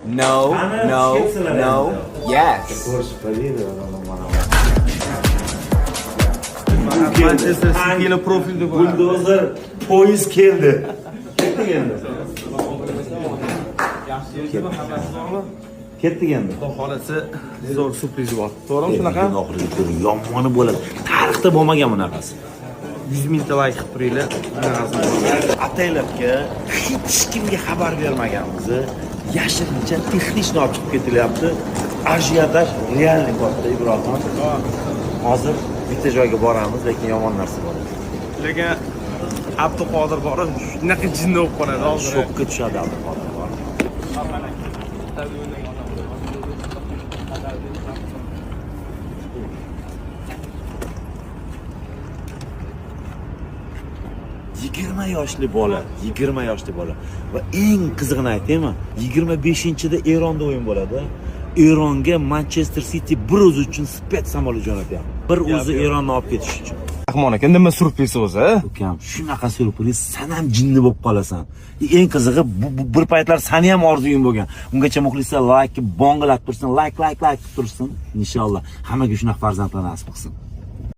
No, no, no, yes. Manchester City'li profilda bo'ladi. Buldozer poyezd keldi. Ketdik endi. Ketdik endi. Xudo xolasi zo'r surpriz bor. To'g'rimi shunaqa? Oxirgi ko'ring, yomoni bo'ladi. Tarixda bo'lmagan bunaqasi. 100 mingta layk qilib turinglar. Bunaqasini. Ataylabga hech kimga xabar bermaganmizni yashirincha texnikni olib chiqib ketilyapti. Ajiotaj realniy katta Ibrohim. Hozir bitta joyga boramiz, lekin yomon narsa bo'ladi. Lekin Abduqodir bor, shunaqa jinni bo'lib qoladi hozir. Shokka tushadi Abduqodir. yoshli bola, 20 yoshli bola va eng qizig'ini aytaymi? 25-da Eronda o'yin bo'ladi. Eronga Manchester City bir o'zi uchun spets samolyot jo'natyapti. Bir o'zi Eronni olib ketish uchun. Rahmon aka, nima surpriz o'zi? Ukam, shunaqa surpriz, sen ham jinni bo'lib qolasan. Eng qizig'i bu bir paytlar seni ham orzuying bo'lgan. Ungacha muxlislar like bongilab tursin, like qilib tursin. Inshaalloh hammaga shunaqa farzandlar nasib qilsin.